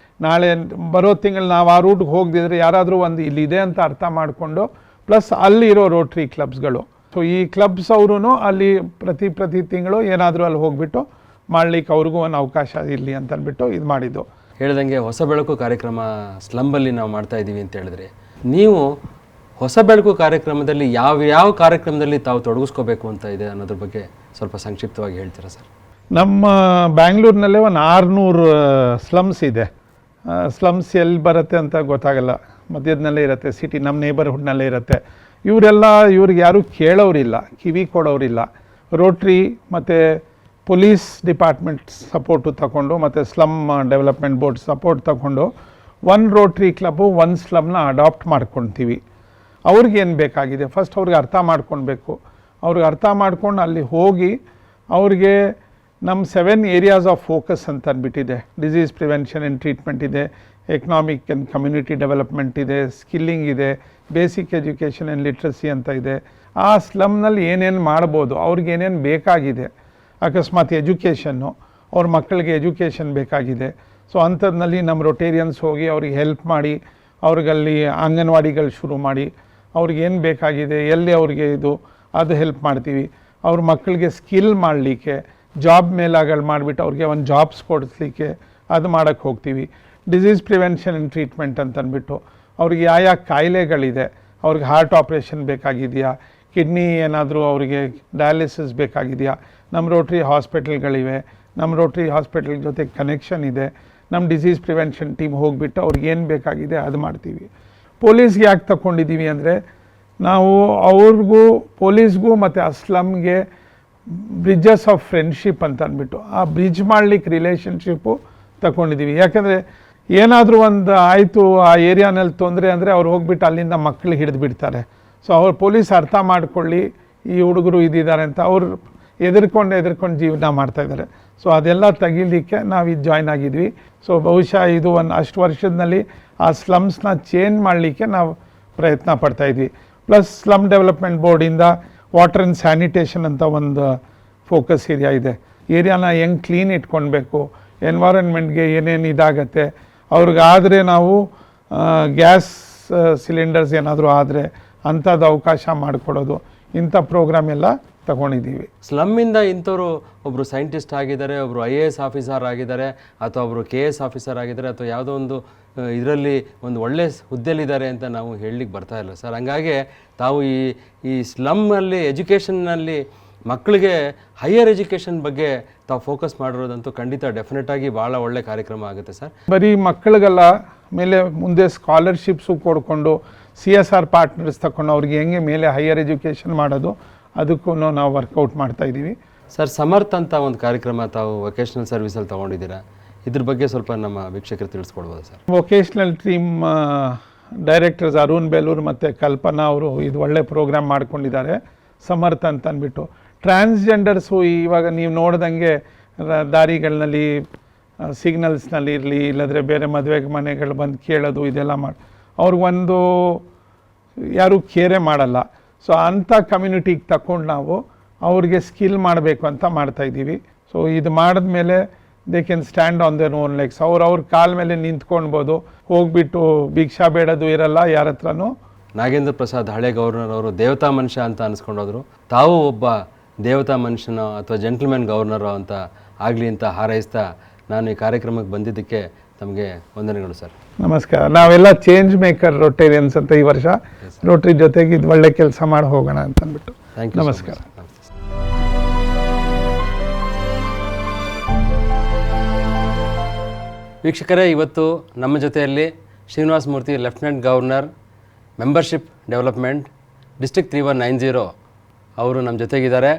ನಾಳೆ ಬರೋ ತಿಂಗಳು ನಾವು ಆ ರೂಟ್ಗೆ ಹೋಗದಿದ್ರೆ ಯಾರಾದರೂ ಒಂದು ಇಲ್ಲಿದೆ ಅಂತ ಅರ್ಥ ಮಾಡಿಕೊಂಡು, ಪ್ಲಸ್ ಅಲ್ಲಿರೋ ರೋಟ್ರಿ ಕ್ಲಬ್ಸ್ಗಳು, ಸೊ ಈ ಕ್ಲಬ್ಸ್ ಅವರು ಅಲ್ಲಿ ಪ್ರತಿ ತಿಂಗಳು ಏನಾದರೂ ಅಲ್ಲಿ ಹೋಗಿಬಿಟ್ಟು ಮಾಡಲಿಕ್ಕೆ ಅವ್ರಿಗೂ ಒಂದು ಅವಕಾಶ ಇರಲಿ ಅಂತ ಅಂದ್ಬಿಟ್ಟು ಇದು ಮಾಡಿದ್ದು. ಹೇಳ್ದಂಗೆ ಹೊಸ ಬೆಳಕು ಕಾರ್ಯಕ್ರಮ ಸ್ಲಂಬಲ್ಲಿ ನಾವು ಮಾಡ್ತಾಯಿದ್ದೀವಿ ಅಂತ ಹೇಳಿದ್ರಿ. ನೀವು ಹೊಸ ಬೆಳಕು ಕಾರ್ಯಕ್ರಮದಲ್ಲಿ ಯಾವ ಕಾರ್ಯಕ್ರಮದಲ್ಲಿ ತಾವು ತೊಡಗಿಸ್ಕೋಬೇಕು ಅಂತ ಇದೆ ಅನ್ನೋದ್ರ ಬಗ್ಗೆ ಸ್ವಲ್ಪ ಸಂಕ್ಷಿಪ್ತವಾಗಿ ಹೇಳ್ತೀರಾ ಸರ್? ನಮ್ಮ ಬ್ಯಾಂಗ್ಳೂರಿನಲ್ಲೇ ಒಂದು 600 ಸ್ಲಮ್ಸ್ ಇದೆ. ಸ್ಲಮ್ಸ್ ಎಲ್ಲಿ ಬರುತ್ತೆ ಅಂತ ಗೊತ್ತಾಗಲ್ಲ, ಮಧ್ಯದಲ್ಲೇ ಇರುತ್ತೆ, ಸಿಟಿ ನಮ್ಮ ನೇಬರ್ಹುಡ್ನಲ್ಲೇ ಇರುತ್ತೆ. ಇವ್ರಿಗೆ ಯಾರೂ ಕೇಳೋರಿಲ್ಲ, ಕಿವಿ ಕೊಡೋರಿಲ್ಲ. ರೋಟ್ರಿ ಮತ್ತು ಪೊಲೀಸ್ ಡಿಪಾರ್ಟ್ಮೆಂಟ್ ಸಪೋರ್ಟು ತಗೊಂಡು ಮತ್ತು ಸ್ಲಮ್ ಡೆವಲಪ್ಮೆಂಟ್ ಬೋರ್ಡ್ ಸಪೋರ್ಟ್ ತಗೊಂಡು 1 ರೋಟ್ರಿ ಕ್ಲಬ್ಬು 1 ಸ್ಲಮ್ನ ಅಡಾಪ್ಟ್ ಮಾಡ್ಕೊಳ್ತೀವಿ. ಅವ್ರಿಗೇನು ಬೇಕಾಗಿದೆ ಫಸ್ಟ್ ಅವ್ರಿಗೆ ಅರ್ಥ ಮಾಡ್ಕೊಳ್ಬೇಕು. ಅವ್ರಿಗೆ ಅರ್ಥ ಮಾಡ್ಕೊಂಡು ಅಲ್ಲಿ ಹೋಗಿ ಅವ್ರಿಗೆ ನಮ್ಮ 7 ಏರಿಯಾಸ್ ಆಫ್ ಫೋಕಸ್ ಅಂತ ಅಂದ್ಬಿಟ್ಟಿದೆ. ಡಿಸೀಸ್ ಪ್ರಿವೆನ್ಷನ್ ಆ್ಯಂಡ್ ಟ್ರೀಟ್ಮೆಂಟ್ ಇದೆ, ಎಕನಾಮಿಕ್ ಆ್ಯಂಡ್ ಕಮ್ಯುನಿಟಿ ಡೆವಲಪ್ಮೆಂಟ್ ಇದೆ, ಸ್ಕಿಲ್ಲಿಂಗ್ ಇದೆ, ಬೇಸಿಕ್ ಎಜುಕೇಷನ್ ಆ್ಯಂಡ್ ಲಿಟ್ರಸಿ ಅಂತ ಇದೆ. ಆ ಸ್ಲಮ್ನಲ್ಲಿ ಏನೇನು ಮಾಡ್ಬೋದು, ಅವ್ರಿಗೆ ಏನೇನು ಬೇಕಾಗಿದೆ, ಅಕಸ್ಮಾತ್ ಎಜುಕೇಷನ್ನು, ಅವ್ರ ಮಕ್ಕಳಿಗೆ ಎಜುಕೇಷನ್ ಬೇಕಾಗಿದೆ. ಸೊ ಅಂಥದ್ನಲ್ಲಿ ನಮ್ಮ ರೊಟೇರಿಯನ್ಸ್ ಹೋಗಿ ಅವ್ರಿಗೆ ಹೆಲ್ಪ್ ಮಾಡಿ, ಅವ್ರಿಗಲ್ಲಿ ಅಂಗನವಾಡಿಗಳು ಶುರು ಮಾಡಿ ಅವ್ರಿಗೇನು ಬೇಕಾಗಿದೆ, ಎಲ್ಲಿ ಅವ್ರಿಗೆ ಅದು ಹೆಲ್ಪ್ ಮಾಡ್ತೀವಿ. ಅವ್ರ ಮಕ್ಕಳಿಗೆ ಸ್ಕಿಲ್ ಮಾಡಲಿಕ್ಕೆ ಜಾಬ್ ಮೇಲಾಗಳು ಮಾಡಿಬಿಟ್ಟು ಅವ್ರಿಗೆ ಒಂದು ಜಾಬ್ಸ್ ಕೊಡಿಸ್ಲಿಕ್ಕೆ ಅದು ಮಾಡೋಕ್ಕೆ ಹೋಗ್ತೀವಿ. ಡಿಸೀಸ್ ಪ್ರಿವೆನ್ಷನ್ ಆ್ಯಂಡ್ ಟ್ರೀಟ್ಮೆಂಟ್ ಅಂತ ಅಂದ್ಬಿಟ್ಟು ಅವ್ರಿಗೆ ಯಾವ ಕಾಯಿಲೆಗಳಿದೆ, ಅವ್ರಿಗೆ ಹಾರ್ಟ್ ಆಪ್ರೇಷನ್ ಬೇಕಾಗಿದೆಯಾ, ಕಿಡ್ನಿ ಏನಾದರೂ ಅವರಿಗೆ ಡಯಾಲಿಸಿಸ್ ಬೇಕಾಗಿದೆಯಾ, ನಮ್ಮ ರೋಟ್ರಿ ಹಾಸ್ಪಿಟಲ್ಗಳಿವೆ, ನಮ್ಮ ರೋಟ್ರಿ ಹಾಸ್ಪಿಟಲ್ ಜೊತೆ ಕನೆಕ್ಷನ್ ಇದೆ. ನಮ್ಮ ಡಿಸೀಸ್ ಪ್ರಿವೆನ್ಷನ್ ಟೀಮ್ ಹೋಗಿಬಿಟ್ಟು ಅವ್ರಿಗೇನು ಬೇಕಾಗಿದೆ ಅದು ಮಾಡ್ತೀವಿ. ಪೊಲೀಸ್ಗೆ ಯಾಕೆ ತಗೊಂಡಿದ್ದೀವಿ ಅಂದರೆ ನಾವು ಪೊಲೀಸ್ಗೂ ಮತ್ತು ಆ ಸ್ಲಮ್ಗೆ ಬ್ರಿಡ್ಜಸ್ ಆಫ್ ಫ್ರೆಂಡ್ಶಿಪ್ ಅಂತ ಅಂದ್ಬಿಟ್ಟು ಆ ಬ್ರಿಡ್ಜ್ ಮಾಡಲಿಕ್ಕೆ ರಿಲೇಷನ್ಶಿಪ್ಪು ತಗೊಂಡಿದ್ದೀವಿ. ಯಾಕೆಂದರೆ ಏನಾದರೂ ಒಂದು ಆಯಿತು ಆ ಏರಿಯಾನಲ್ಲಿ ತೊಂದರೆ ಅಂದರೆ ಅವ್ರು ಹೋಗ್ಬಿಟ್ಟು ಅಲ್ಲಿಂದ ಮಕ್ಕಳು ಹಿಡಿದು ಬಿಡ್ತಾರೆ. ಸೊ ಅವ್ರು ಪೊಲೀಸ್ ಅರ್ಥ ಮಾಡ್ಕೊಳ್ಳಿ ಈ ಹುಡುಗರು ಇದ್ದಿದ್ದಾರೆ ಅಂತ ಅವ್ರು ಎದುರ್ಕೊಂಡು ಜೀವನ ಮಾಡ್ತಾಯಿದ್ದಾರೆ. ಸೊ ಅದೆಲ್ಲ ತೆಗಿಲಿಕ್ಕೆ ನಾವು ಇದು ಜಾಯ್ನ್ ಆಗಿದ್ವಿ. ಸೊ ಬಹುಶಃ ಇದು ಅಷ್ಟು ವರ್ಷದಲ್ಲಿ ಆ ಸ್ಲಮ್ಸ್ನ ಚೇಂಜ್ ಮಾಡಲಿಕ್ಕೆ ನಾವು ಪ್ರಯತ್ನ ಪಡ್ತಾಯಿದ್ವಿ. ಪ್ಲಸ್ ಸ್ಲಮ್ ಡೆವಲಪ್ಮೆಂಟ್ ಬೋರ್ಡಿಂದ ವಾಟರ್ ಆ್ಯಂಡ್ ಸ್ಯಾನಿಟೇಷನ್ ಅಂತ ಒಂದು ಫೋಕಸ್ ಏರಿಯಾ ಇದೆ. ಏರಿಯಾನ ಹೆಂಗೆ ಕ್ಲೀನ್ ಇಟ್ಕೊಳ್ಬೇಕು, ಎನ್ವೈರನ್ಮೆಂಟ್ಗೆ ಏನೇನು ಇದಾಗತ್ತೆ, ಅವ್ರಿಗಾದರೆ ನಾವು ಗ್ಯಾಸ್ ಸಿಲಿಂಡರ್ಸ್ ಏನಾದರೂ ಆದರೆ ಅಂಥದ್ದು ಅವಕಾಶ ಮಾಡಿಕೊಡೋದು, ಇಂಥ ಪ್ರೋಗ್ರಾಮ್ ಎಲ್ಲ ತಗೊಂಡಿದ್ದೀವಿ. ಸ್ಲಮ್ಮಿಂದ ಇಂಥವ್ರು ಒಬ್ಬರು ಸೈಂಟಿಸ್ಟ್ ಆಗಿದ್ದಾರೆ, ಒಬ್ಬರು IAS ಆಫೀಸರ್ ಆಗಿದ್ದಾರೆ, ಅಥವಾ ಒಬ್ಬರು KS ಆಫೀಸರ್ ಆಗಿದ್ದಾರೆ, ಅಥವಾ ಯಾವುದೋ ಒಂದು ಇದರಲ್ಲಿ ಒಂದು ಒಳ್ಳೆ ಹುದ್ದೆಲಿದ್ದಾರೆ ಅಂತ ನಾವು ಹೇಳಲಿಕ್ಕೆ ಬರ್ತಾ ಇಲ್ಲ ಸರ್. ಹಂಗಾಗಿ ತಾವು ಈ ಸ್ಲಮ್ಮಲ್ಲಿ ಎಜುಕೇಷನ್ನಲ್ಲಿ ಮಕ್ಕಳಿಗೆ ಹೈಯರ್ ಎಜುಕೇಷನ್ ಬಗ್ಗೆ ತಾವು ಫೋಕಸ್ ಮಾಡಿರೋದಂತೂ ಖಂಡಿತ ಡೆಫಿನೆಟಾಗಿ ಭಾಳ ಒಳ್ಳೆ ಕಾರ್ಯಕ್ರಮ ಆಗುತ್ತೆ ಸರ್. ಬರೀ ಮಕ್ಕಳಿಗೆಲ್ಲ ಮೇಲೆ ಮುಂದೆ ಸ್ಕಾಲರ್ಶಿಪ್ಸು ಕೊಡ್ಕೊಂಡು CSR ಪಾರ್ಟ್ನರ್ಸ್ ತಗೊಂಡು ಅವ್ರಿಗೆ ಹೆಂಗೆ ಮೇಲೆ ಹೈಯರ್ ಎಜುಕೇಷನ್ ಮಾಡೋದು ಅದಕ್ಕೂ ನಾವು ವರ್ಕೌಟ್ ಮಾಡ್ತಾಯಿದ್ದೀವಿ ಸರ್. ಸಮರ್ಥ್ ಅಂತ ಒಂದು ಕಾರ್ಯಕ್ರಮ ತಾವು ವೊಕೇಶ್ನಲ್ ಸರ್ವಿಸಲ್ಲಿ ತೊಗೊಂಡಿದ್ದೀರಾ, ಇದ್ರ ಬಗ್ಗೆ ಸ್ವಲ್ಪ ನಮ್ಮ ವೀಕ್ಷಕರು ತಿಳಿಸ್ಕೊಡ್ಬೋದು sir? Vocational team directors Arun Belur ಮತ್ತು ಕಲ್ಪನಾ ಅವರು ಇದು ಒಳ್ಳೆ ಪ್ರೋಗ್ರಾಮ್ ಮಾಡ್ಕೊಂಡಿದ್ದಾರೆ. ಸಮರ್ಥ್ ಅಂತ ಅಂದ್ಬಿಟ್ಟು ಟ್ರಾನ್ಸ್ಜೆಂಡರ್ಸು ಇವಾಗ ನೀವು ನೋಡ್ದಂಗೆ ದಾರಿಗಳಲ್ಲಿ ಸಿಗ್ನಲ್ಸ್ನಲ್ಲಿ ಇರಲಿ, ಇಲ್ಲದ್ರೆ ಬೇರೆ ಮದುವೆ ಮನೆಗಳು ಬಂದು ಕೇಳೋದು ಇದೆಲ್ಲ ಅವ್ರಿಗೊಂದು ಯಾರೂ ಕೇರೆ ಮಾಡಲ್ಲ. ಸೊ ಅಂಥ ಕಮ್ಯುನಿಟಿಗೆ ತಗೊಂಡು ನಾವು ಅವ್ರಿಗೆ ಸ್ಕಿಲ್ ಮಾಡಬೇಕು ಅಂತ ಮಾಡ್ತಾಯಿದ್ದೀವಿ. ಸೊ ಇದು ಮಾಡಿದ್ಮೇಲೆ they can stand on their own legs. ಅವ್ರ ಕಾಲ ಮೇಲೆ ನಿಂತ್ಕೊಳ್ಬೋದು, ಹೋಗ್ಬಿಟ್ಟು ಭಿಕ್ಷಾ ಬೇಡೋದು ಇರಲ್ಲ ಯಾರ ಹತ್ರನೂ. ನಾಗೇಂದ್ರ ಪ್ರಸಾದ್ ಹಳೆ ಗವರ್ನರ್ ಅವರು ದೇವತಾ ಮನುಷ್ಯ ಅಂತ ಅನಿಸ್ಕೊಂಡೋದ್ರು. ತಾವು ಒಬ್ಬ ದೇವತಾ ಮನುಷ್ಯನೋ ಅಥವಾ ಜೆಂಟಲ್ಮ್ಯಾನ್ ಗವರ್ನರೋ ಅಂತ ಆಗಲಿ ಅಂತ ಹಾರೈಸ್ತಾ ನಾನು ಈ ಕಾರ್ಯಕ್ರಮಕ್ಕೆ ಬಂದಿದ್ದಕ್ಕೆ ತಮಗೆ ವಂದನೆಗಳು ಸರ್. ನಮಸ್ಕಾರ. ನಾವೆಲ್ಲ ಚೇಂಜ್ ಮೇಕರ್ ರೋಟೇರಿಯನ್ಸ್ ಅಂತ ಈ ವರ್ಷ ರೋಟರಿ ಜೊತೆಗೆ ಇದು ಒಳ್ಳೆ ಕೆಲಸ ಮಾಡಿ ಹೋಗೋಣ ಅಂತ ಅಂದ್ಬಿಟ್ಟು. Thank you. ನಮಸ್ಕಾರ. ವೀಕ್ಷಕರೇ, ಇವತ್ತು ನಮ್ಮ ಜೊತೆಯಲ್ಲಿ Srinivasa Murthy, lieutenant governor, membership development, district 3190 ಅವರು ನಮ್ಮ ಜೊತೆಗಿದ್ದಾರೆ.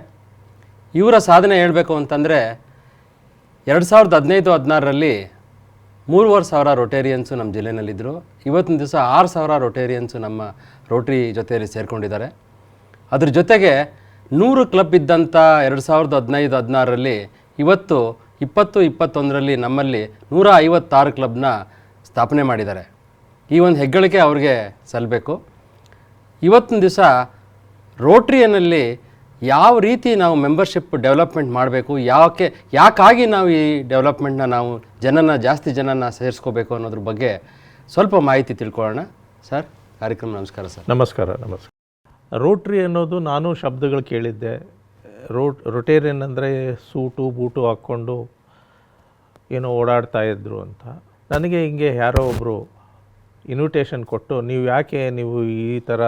ಇವರ ಸಾಧನೆ ಹೇಳಬೇಕು ಅಂತಂದರೆ 2015-16ರಲ್ಲಿ 3,500 ರೋಟೇರಿಯನ್ಸು ನಮ್ಮ ಜಿಲ್ಲೆಯಲ್ಲಿದ್ದರು. ಇವತ್ತಿನ ದಿವಸ 6,000 ರೋಟೇರಿಯನ್ಸು ನಮ್ಮ ರೋಟ್ರಿ ಜೊತೆಯಲ್ಲಿ ಸೇರಿಕೊಂಡಿದ್ದಾರೆ. ಅದ್ರ ಜೊತೆಗೆ 100 ಕ್ಲಬ್ ಇದ್ದಂಥ 2015-16ರಲ್ಲಿ ಇವತ್ತು 2021ರಲ್ಲಿ ನಮ್ಮಲ್ಲಿ 156 ಕ್ಲಬ್ನ ಸ್ಥಾಪನೆ ಮಾಡಿದ್ದಾರೆ. ಈ ಒಂದು ಹೆಗ್ಗಳಿಕೆ ಅವ್ರಿಗೆ ಸಲ್ಲಬೇಕು. ಇವತ್ತಿನ ದಿವಸ ರೋಟ್ರಿಯನ್ನಲ್ಲಿ ಯಾವ ರೀತಿ ನಾವು ಮೆಂಬರ್ಶಿಪ್ ಡೆವಲಪ್ಮೆಂಟ್ ಮಾಡಬೇಕು, ಯಾಕಾಗಿ ನಾವು ಈ ಡೆವಲಪ್ಮೆಂಟ್ನ ನಾವು ಜಾಸ್ತಿ ಜನನ ಸೇರಿಸ್ಕೋಬೇಕು ಅನ್ನೋದ್ರ ಬಗ್ಗೆ ಸ್ವಲ್ಪ ಮಾಹಿತಿ ತಿಳ್ಕೊಳ್ಳೋಣ ಸರ್. ಕಾರ್ಯಕ್ರಮ ನಮಸ್ಕಾರ ಸರ್. ನಮಸ್ಕಾರ. ರೋಟ್ರಿ ಅನ್ನೋದು ನಾನು ಶಬ್ದಗಳು ಕೇಳಿದ್ದೆ. ರೊಟೇರಿಯನ್ ಅಂದರೆ ಸೂಟು ಬೂಟು ಹಾಕ್ಕೊಂಡು ಏನೋ ಓಡಾಡ್ತಾ ಇದ್ರು ಅಂತ. ನನಗೆ ಹಿಂಗೆ ಯಾರೋ ಒಬ್ಬರು ಇನ್ವಿಟೇಷನ್ ಕೊಟ್ಟು ನೀವು ಯಾಕೆ ನೀವು ಈ ಥರ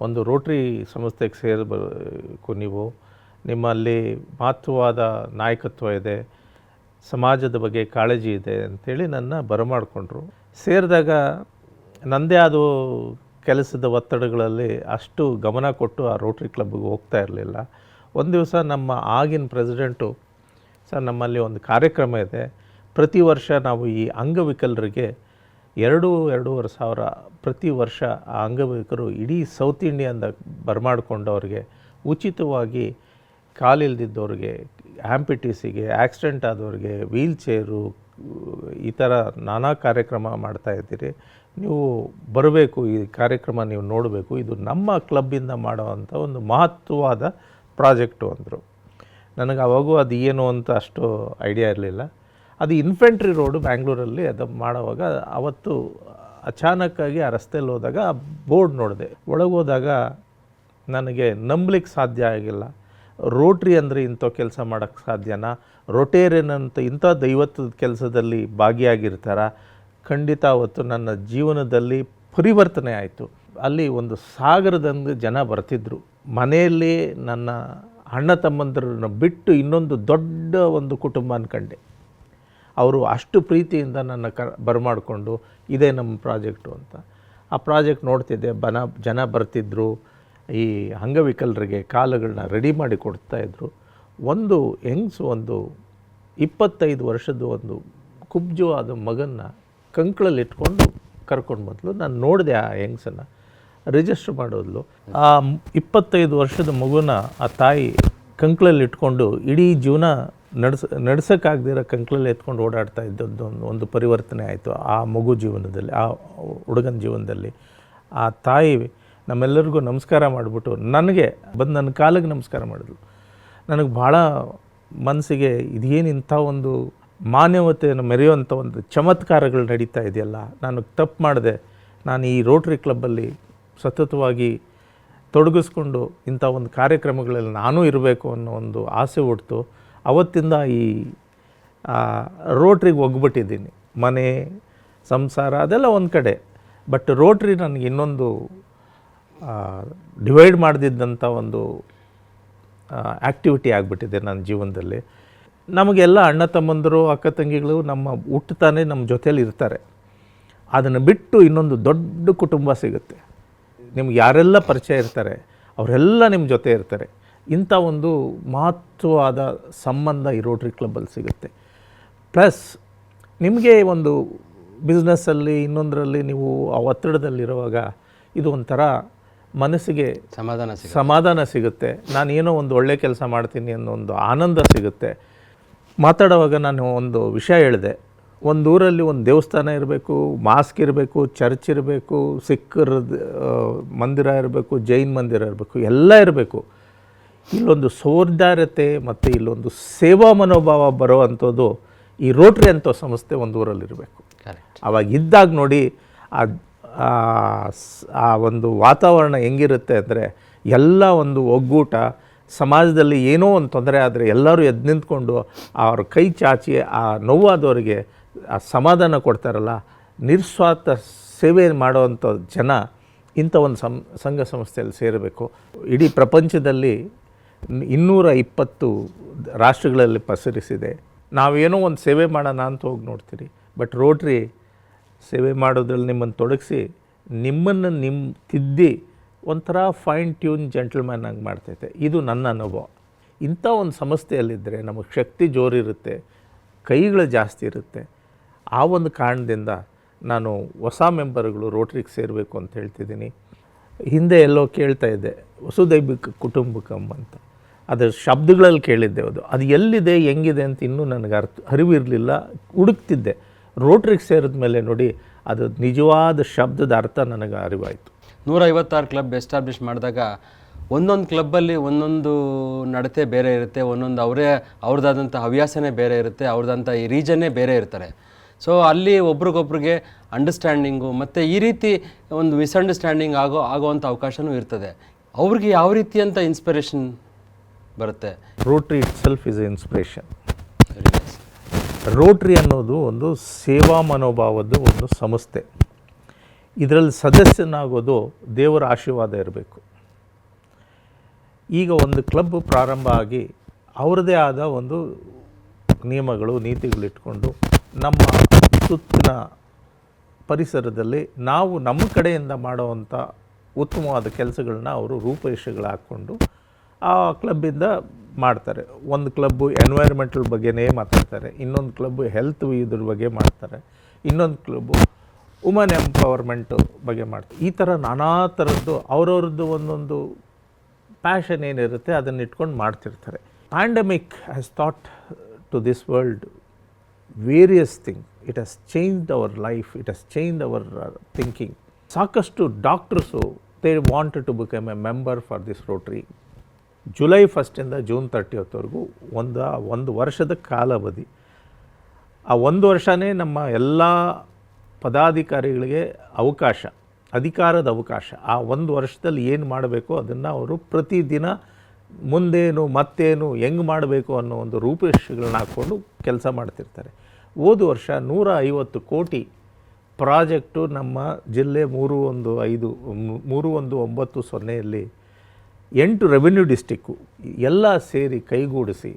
ಒಂದು ರೋಟ್ರಿ ಸಂಸ್ಥೆಗೆ ಸೇರಬೇಕು, ನೀವು ನಿಮ್ಮಲ್ಲಿ ಮಹತ್ವವಾದ ನಾಯಕತ್ವ ಇದೆ, ಸಮಾಜದ ಬಗ್ಗೆ ಕಾಳಜಿ ಇದೆ ಅಂಥೇಳಿ ನನ್ನ ಬರಮಾಡಿಕೊಂಡ್ರು. ಸೇರಿದಾಗ ನನ್ನದೇ ಆದ ಕೆಲಸದ ಒತ್ತಡಗಳಲ್ಲಿ ಅಷ್ಟು ಗಮನ ಕೊಟ್ಟು ಆ ರೋಟ್ರಿ ಕ್ಲಬ್ಗೆ ಹೋಗ್ತಾ ಇರಲಿಲ್ಲ. ಒಂದು ದಿವಸ ನಮ್ಮ ಆಗಿನ ಪ್ರೆಸಿಡೆಂಟು, ಸರ್ ನಮ್ಮಲ್ಲಿ ಒಂದು ಕಾರ್ಯಕ್ರಮ ಇದೆ, ಪ್ರತಿ ವರ್ಷ ನಾವು ಈ ಅಂಗವಿಕಲರಿಗೆ 2-2.5 ಸಾವಿರ ಪ್ರತಿ ವರ್ಷ ಆ ಅಂಗವಿಕಲರು ಇಡೀ ಸೌತ್ ಇಂಡಿಯಾದ ಬರಮಾಡಿಕೊಂಡವ್ರಿಗೆ ಉಚಿತವಾಗಿ ಕಾಲಿಲ್ದಿದ್ದವ್ರಿಗೆ, ಆ್ಯಂಪಿಟೀಸಿಗೆ, ಆಕ್ಸಿಡೆಂಟ್ ಆದವ್ರಿಗೆ, ವೀಲ್ ಚೇರು, ಈ ಥರ ನಾನಾ ಕಾರ್ಯಕ್ರಮ ಮಾಡ್ತಾಯಿದ್ದೀರಿ, ನೀವು ಬರಬೇಕು, ಈ ಕಾರ್ಯಕ್ರಮ ನೀವು ನೋಡಬೇಕು, ಇದು ನಮ್ಮ ಕ್ಲಬ್ಬಿಂದ ಮಾಡೋವಂಥ ಒಂದು ಮಹತ್ವವಾದ ಪ್ರಾಜೆಕ್ಟು ಅಂದರು. ನನಗೆ ಅವಾಗೂ ಅದು ಏನು ಅಂತ ಅಷ್ಟು ಐಡಿಯಾ ಇರಲಿಲ್ಲ. ಅದು ಇನ್ಫೆಂಟ್ರಿ ರೋಡು ಬ್ಯಾಂಗ್ಳೂರಲ್ಲಿ ಅದು ಮಾಡೋವಾಗ ಅವತ್ತು ಅಚಾನಕ್ಕಾಗಿ ಆ ರಸ್ತೆಯಲ್ಲಿ ಹೋದಾಗ ಆ ಬೋರ್ಡ್ ನೋಡಿದೆ. ಒಳಗೋದಾಗ ನನಗೆ ನಂಬಲಿಕ್ಕೆ ಸಾಧ್ಯ ಆಗಿಲ್ಲ. ರೋಟ್ರಿ ಅಂದರೆ ಇಂಥ ಕೆಲಸ ಮಾಡೋಕ್ಕೆ ಸಾಧ್ಯನಾ? ರೊಟೇರಿಯನ್ ಅಂತ ಇಂಥ ದೈವತ್ವದ ಕೆಲಸದಲ್ಲಿ ಭಾಗಿಯಾಗಿರ್ತಾರ? ಖಂಡಿತ ಅವತ್ತು ನನ್ನ ಜೀವನದಲ್ಲಿ ಪರಿವರ್ತನೆ ಆಯಿತು. ಅಲ್ಲಿ ಒಂದು ಸಾಗರದಂಗೆ ಜನ ಬರ್ತಿದ್ದರು. ಮನೆಯಲ್ಲಿ ನನ್ನ ಅಣ್ಣ ತಮ್ಮಂದಿರನ್ನ ಬಿಟ್ಟು ಇನ್ನೊಂದು ದೊಡ್ಡ ಒಂದು ಕುಟುಂಬ ಅನ್ಕಂಡೆ. ಅವರು ಅಷ್ಟು ಪ್ರೀತಿಯಿಂದ ನನ್ನ ಬರಮಾಡಿಕೊಂಡು ಇದೇ ನಮ್ಮ ಪ್ರಾಜೆಕ್ಟು ಅಂತ. ಆ ಪ್ರಾಜೆಕ್ಟ್ ನೋಡ್ತಿದ್ದೆ, ಜನ ಬರ್ತಿದ್ದರು, ಈ ಅಂಗವಿಕಲರಿಗೆ ಕಾಲುಗಳನ್ನ ರೆಡಿ ಮಾಡಿ ಕೊಡ್ತಾಯಿದ್ರು. ಒಂದು ಹೆಂಗ್ಸು ಒಂದು 25 ವರ್ಷದ ಒಂದು ಕುಬ್ಜವಾದ ಮಗನ್ನ ಕಂಕಳಲ್ಲಿ ಇಟ್ಕೊಂಡು ಕರ್ಕೊಂಡು ಬಂದ್ಲು. ನಾನು ನೋಡಿದೆ ಆ ಹೆಂಗ್ಸನ್ನು, ರಿಜಿಸ್ಟರ್ ಮಾಡೋದ್ಲು. ಆ 25 ವರ್ಷದ ಮಗುನ ಆ ತಾಯಿ ಕಂಕಳಲ್ಲಿ ಇಟ್ಕೊಂಡು ಇಡೀ ಜೀವನ ನಡ್ಸೋಕ್ಕಾಗದಿರೋ ಕಂಕಳಲ್ಲಿ ಎತ್ಕೊಂಡು ಓಡಾಡ್ತಾ ಇದ್ದದ್ದು ಒಂದು ಪರಿವರ್ತನೆ ಆಯಿತು ಆ ಮಗು ಜೀವನದಲ್ಲಿ, ಆ ಹುಡುಗನ ಜೀವನದಲ್ಲಿ. ಆ ತಾಯಿ ನಮ್ಮೆಲ್ಲರಿಗೂ ನಮಸ್ಕಾರ ಮಾಡಿಬಿಟ್ಟು ನನಗೆ ಬಂದು ನನ್ನ ಕಾಲಿಗೆ ನಮಸ್ಕಾರ ಮಾಡಿದ್ರು. ನನಗೆ ಭಾಳ ಮನಸ್ಸಿಗೆ ಇದೇನು ಇಂಥ ಒಂದು ಮಾನವತೆಯನ್ನು ಮೆರೆಯುವಂಥ ಒಂದು ಚಮತ್ಕಾರಗಳು ನಡೀತಾ ಇದೆಯಲ್ಲ, ನಾನು ತಪ್ಪು ಮಾಡಿದೆ, ನಾನು ಈ ರೋಟ್ರಿ ಕ್ಲಬ್ಬಲ್ಲಿ ಸತತವಾಗಿ ತೊಡಗಿಸ್ಕೊಂಡು ಇಂಥ ಒಂದು ಕಾರ್ಯಕ್ರಮಗಳಲ್ಲಿ ನಾನೂ ಇರಬೇಕು ಅನ್ನೋ ಒಂದು ಆಸೆ ಹುಟ್ಟಿತು. ಅವತ್ತಿಂದ ಈ ರೋಟ್ರಿಗೆ ಒಗ್ಬಿಟ್ಟಿದ್ದೀನಿ. ಮನೆ ಸಂಸಾರ ಅದೆಲ್ಲ ಒಂದು ಕಡೆ, ಬಟ್ ರೋಟ್ರಿ ನನಗೆ ಇನ್ನೊಂದು ಡಿವೈಡ್ ಮಾಡದಿದ್ದಂಥ ಒಂದು ಆ್ಯಕ್ಟಿವಿಟಿ ಆಗಿಬಿಟ್ಟಿದೆ ನನ್ನ ಜೀವನದಲ್ಲಿ. ನಮಗೆಲ್ಲ ಅಣ್ಣ ತಮ್ಮಂದರು, ಅಕ್ಕ ತಂಗಿಗಳು ನಮ್ಮ ಹುಟ್ಟುತ್ತಾನೆ ನಮ್ಮ ಜೊತೇಲಿ ಇರ್ತಾರೆ. ಅದನ್ನು ಬಿಟ್ಟು ಇನ್ನೊಂದು ದೊಡ್ಡ ಕುಟುಂಬ ಸಿಗುತ್ತೆ. ನಿಮ್ಗೆ ಯಾರೆಲ್ಲ ಪರಿಚಯ ಇರ್ತಾರೆ ಅವರೆಲ್ಲ ನಿಮ್ಮ ಜೊತೆ ಇರ್ತಾರೆ. ಇಂಥ ಒಂದು ಮಹತ್ವವಾದ ಸಂಬಂಧ ಈ ರೋಟ್ರಿ ಕ್ಲಬ್ಬಲ್ಲಿ ಸಿಗುತ್ತೆ. ಪ್ಲಸ್ ನಿಮಗೆ ಒಂದು ಬಿಸ್ನೆಸ್ಸಲ್ಲಿ ಇನ್ನೊಂದರಲ್ಲಿ ನೀವು ಆ ಒತ್ತಡದಲ್ಲಿರುವಾಗ ಇದು ಒಂಥರ ಮನಸ್ಸಿಗೆ ಸಮಾಧಾನ ಸಿಗುತ್ತೆ. ನಾನೇನೋ ಒಂದು ಒಳ್ಳೆ ಕೆಲಸ ಮಾಡ್ತೀನಿ ಅನ್ನೋ ಒಂದು ಆನಂದ ಸಿಗುತ್ತೆ. ಮಾತಾಡುವಾಗ ನಾನು ಒಂದು ವಿಷಯ ಹೇಳಿದೆ, ಒಂದು ಊರಲ್ಲಿ ಒಂದು ದೇವಸ್ಥಾನ ಇರಬೇಕು, ಮಾಸ್ಕ್ ಇರಬೇಕು, ಚರ್ಚ್ ಇರಬೇಕು, ಸಿಖ್ಖರ ಮಂದಿರ ಇರಬೇಕು, ಜೈನ್ ಮಂದಿರ ಇರಬೇಕು, ಎಲ್ಲ ಇರಬೇಕು. ಇಲ್ಲೊಂದು ಸೌಹಾರ್ದತೆ ಮತ್ತು ಇಲ್ಲೊಂದು ಸೇವಾ ಮನೋಭಾವ ಬರೋವಂಥದ್ದು ಈ ರೋಟ್ರಿ ಅಂತ ಸಂಸ್ಥೆ ಒಂದು ಊರಲ್ಲಿರಬೇಕು. ಅವಾಗ ಇದ್ದಾಗ ನೋಡಿ ಆ ಒಂದು ವಾತಾವರಣ ಹೆಂಗಿರುತ್ತೆ ಅಂದರೆ, ಎಲ್ಲ ಒಂದು ಒಗ್ಗೂಟ, ಸಮಾಜದಲ್ಲಿ ಏನೋ ಒಂದು ತೊಂದರೆ ಆದರೆ ಎಲ್ಲರೂ ಎದ್ದು ನಿಂತ್ಕೊಂಡು ಅವ್ರ ಕೈ ಚಾಚಿ ಆ ನೋವಾದವರಿಗೆ ಆ ಸಮಾಧಾನ ಕೊಡ್ತಾರಲ್ಲ, ನಿಸ್ವಾರ್ಥ ಸೇವೆ ಮಾಡೋವಂಥ ಜನ ಇಂಥ ಒಂದು ಸಂಘ ಸಂಸ್ಥೆಯಲ್ಲಿ ಸೇರಬೇಕು. ಇಡೀ ಪ್ರಪಂಚದಲ್ಲಿ 220 ರಾಷ್ಟ್ರಗಳಲ್ಲಿ ಪಸರಿಸಿದೆ. ನಾವೇನೋ ಒಂದು ಸೇವೆ ಮಾಡೋಣ ಅಂತ ಹೋಗಿ ನೋಡ್ತೀರಿ, ಬಟ್ ರೋಟ್ರಿ ಸೇವೆ ಮಾಡೋದ್ರಲ್ಲಿ ನಿಮ್ಮನ್ನು ತೊಡಗಿಸಿ ನಿಮ್ಮನ್ನು ತಿದ್ದಿ ಒಂಥರ ಫೈನ್ ಟ್ಯೂನ್ ಜೆಂಟಲ್ಮ್ಯಾನ್ ಆಗಿ ಮಾಡ್ತೈತೆ. ಇದು ನನ್ನ ಅನುಭವ. ಇಂಥ ಒಂದು ಸಂಸ್ಥೆಯಲ್ಲಿದ್ದರೆ ನಮಗೆ ಶಕ್ತಿ ಜೋರಿರುತ್ತೆ, ಕೈಗಳು ಜಾಸ್ತಿ ಇರುತ್ತೆ. ಆ ಒಂದು ಕಾರಣದಿಂದ ನಾನು ಹೊಸ ಮೆಂಬರ್ಗಳು ರೋಟ್ರಿಗೆ ಸೇರಬೇಕು ಅಂತ ಹೇಳ್ತಿದ್ದೀನಿ. ಹಿಂದೆ ಎಲ್ಲೋ ಕೇಳ್ತಾ ಇದ್ದೆ ವಸುದೈವಿಕ ಕುಟುಂಬಕಂ ಅಂತ, ಅದರ ಶಬ್ದಗಳಲ್ಲಿ ಕೇಳಿದ್ದೆ. ಅದು ಎಲ್ಲಿದೆ ಹೆಂಗಿದೆ ಅಂತ ಇನ್ನೂ ನನಗೆ ಅರಿವಿರಲಿಲ್ಲ, ಹುಡುಕ್ತಿದ್ದೆ. ರೋಟ್ರಿಗೆ ಸೇರಿದ ಮೇಲೆ ನೋಡಿ ಅದು ನಿಜವಾದ ಶಬ್ದದ ಅರ್ಥ ನನಗೆ ಅರಿವಾಯಿತು. 156 ಕ್ಲಬ್ ಎಸ್ಟಾಬ್ಲಿಷ್ ಮಾಡಿದಾಗ ಒಂದೊಂದು ಕ್ಲಬ್ಬಲ್ಲಿ ಒಂದೊಂದು ನಡತೆ ಬೇರೆ ಇರುತ್ತೆ, ಒಂದೊಂದು ಅವ್ರದ್ದಾದಂಥ ಹವ್ಯಾಸನೇ ಬೇರೆ ಇರುತ್ತೆ, ಅವ್ರದ್ದಂಥ ಈ ರೀಜನ್ನೇ ಬೇರೆ ಇರ್ತಾರೆ. ಸೊ ಅಲ್ಲಿ ಒಬ್ರಿಗೊಬ್ರಿಗೆ ಅಂಡರ್ಸ್ಟ್ಯಾಂಡಿಂಗು ಮತ್ತು ಈ ರೀತಿ ಒಂದು ಮಿಸ್ಅಂಡರ್ಸ್ಟ್ಯಾಂಡಿಂಗ್ ಆಗೋವಂಥ ಅವಕಾಶವೂ ಇರ್ತದೆ. ಅವ್ರಿಗೆ ಯಾವ ರೀತಿಯಂಥ ಇನ್ಸ್ಪಿರೇಷನ್ ಬರುತ್ತೆ? Rotary it self is A inspiration. Rotary ಅನ್ನೋದು ಒಂದು ಸೇವಾ ಮನೋಭಾವದ ಒಂದು ಸಂಸ್ಥೆ. ಇದರಲ್ಲಿ ಸದಸ್ಯನಾಗೋದು ದೇವರ ಆಶೀರ್ವಾದ ಇರಬೇಕು. ಈಗ ಒಂದು ಕ್ಲಬ್ ಪ್ರಾರಂಭ ಆಗಿ ಅವ್ರದ್ದೇ ಆದ ಒಂದು ನಿಯಮಗಳು ನೀತಿಗಳು ಇಟ್ಕೊಂಡು ನಮ್ಮ ಸುತ್ತಿನ ಪರಿಸರದಲ್ಲಿ ನಾವು ನಮ್ಮ ಕಡೆಯಿಂದ ಮಾಡುವಂಥ ಉತ್ತಮವಾದ ಕೆಲಸಗಳನ್ನ ಅವರು ರೂಪರೇಷೆಗಳು ಹಾಕ್ಕೊಂಡು ಆ ಕ್ಲಬ್ಬಿಂದ ಮಾಡ್ತಾರೆ. ಒಂದು ಕ್ಲಬ್ಬು ಎನ್ವೈರ್ಮೆಂಟಲ್ ಬಗ್ಗೆನೇ ಮಾತಾಡ್ತಾರೆ, ಇನ್ನೊಂದು ಕ್ಲಬ್ಬು ಹೆಲ್ತ್ ಇದ್ರ ಬಗ್ಗೆ ಮಾಡ್ತಾರೆ, ಇನ್ನೊಂದು ಕ್ಲಬ್ಬು ವುಮನ್ ಎಂಪವರ್ಮೆಂಟು ಬಗ್ಗೆ ಮಾಡ್ತಾರೆ. ಈ ಥರ ನಾನಾ ಥರದ್ದು ಅವ್ರವ್ರದ್ದು ಒಂದೊಂದು ಪ್ಯಾಷನ್ ಏನಿರುತ್ತೆ ಅದನ್ನು ಇಟ್ಕೊಂಡು ಮಾಡ್ತಿರ್ತಾರೆ. Pandemic has taught to this world various thing. It has changed our life, it has changed our thinking. ಸಾಕಷ್ಟು doctors they wanted to become a member for this rotary. July 1 June 30ವರೆಗೂ ಒಂದು ವರ್ಷದ ಕಾಲಾವಧಿ. ಆ ಒಂದು ವರ್ಷವೇ ನಮ್ಮ ಎಲ್ಲ ಪದಾಧಿಕಾರಿಗಳಿಗೆ ಅಧಿಕಾರದ ಅವಕಾಶ. ಆ ಒಂದು ವರ್ಷದಲ್ಲಿ ಏನು ಮಾಡಬೇಕು ಅದನ್ನು ಅವರು ಪ್ರತಿದಿನ ಮುಂದೇನು ಮತ್ತೇನು ಹೆಂಗೆ ಮಾಡಬೇಕು ಅನ್ನೋ ಒಂದು ರೂಪರೇಷೆಗಳನ್ನ ಹಾಕ್ಕೊಂಡು ಕೆಲಸ ಮಾಡ್ತಿರ್ತಾರೆ. ಹೋದ ವರ್ಷ 150 ಕೋಟಿ ಪ್ರಾಜೆಕ್ಟು ನಮ್ಮ ಜಿಲ್ಲೆ 3190ಯಲ್ಲಿ 8 ರೆವಿನ್ಯೂ ಡಿಸ್ಟಿಕ್ಕು ಎಲ್ಲ ಸೇರಿ ಕೈಗೂಡಿಸಿ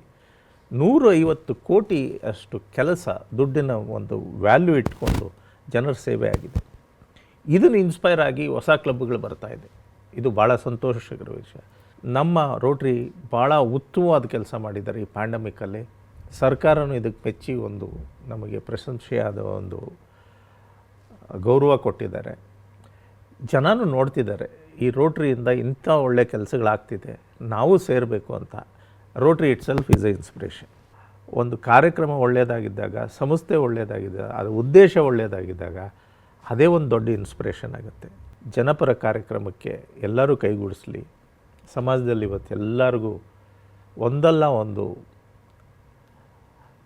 150 ಕೋಟಿ ಅಷ್ಟು ಕೆಲಸ, ದುಡ್ಡಿನ ಒಂದು ವ್ಯಾಲ್ಯೂ ಇಟ್ಕೊಂಡು ಜನರ ಸೇವೆ ಆಗಿದೆ. ಇದನ್ನು ಇನ್ಸ್ಪೈರ್ ಆಗಿ ಹೊಸ ಕ್ಲಬ್ಗಳು ಬರ್ತಾಯಿದೆ. ಇದು ಭಾಳ ಸಂತೋಷಕರ ವಿಷಯ. ನಮ್ಮ ರೋಟ್ರಿ ಭಾಳ ಉತ್ತಮವಾದ ಕೆಲಸ ಮಾಡಿದ್ದಾರೆ ಈ ಪ್ಯಾಂಡಮಿಕ್ಕಲ್ಲಿ. ಸರ್ಕಾರನೂ ಇದಕ್ಕೆ ಮೆಚ್ಚಿ ಒಂದು ನಮಗೆ ಪ್ರಶಂಸೆಯಾದ ಒಂದು ಗೌರವ ಕೊಟ್ಟಿದ್ದಾರೆ. ಜನನೂ ನೋಡ್ತಿದ್ದಾರೆ ಈ ರೋಟ್ರಿಯಿಂದ ಇಂಥ ಒಳ್ಳೆ ಕೆಲಸಗಳಾಗ್ತಿದೆ, ನಾವು ಸೇರಬೇಕು ಅಂತ. Rotary it self is A inspiration. ಒಂದು ಕಾರ್ಯಕ್ರಮ ಒಳ್ಳೆಯದಾಗಿದ್ದಾಗ, ಸಂಸ್ಥೆ ಒಳ್ಳೆಯದಾಗಿದ್ದಾಗ, ಅದರ ಉದ್ದೇಶ ಒಳ್ಳೆಯದಾಗಿದ್ದಾಗ ಅದೇ ಒಂದು ದೊಡ್ಡ ಇನ್ಸ್ಪಿರೇಷನ್ ಆಗುತ್ತೆ. ಜನಪರ ಕಾರ್ಯಕ್ರಮಕ್ಕೆ ಎಲ್ಲರೂ ಕೈಗೂಡಿಸಲಿ. ಸಮಾಜದಲ್ಲಿ ಇವತ್ತು ಎಲ್ಲರಿಗೂ ಒಂದಲ್ಲ ಒಂದು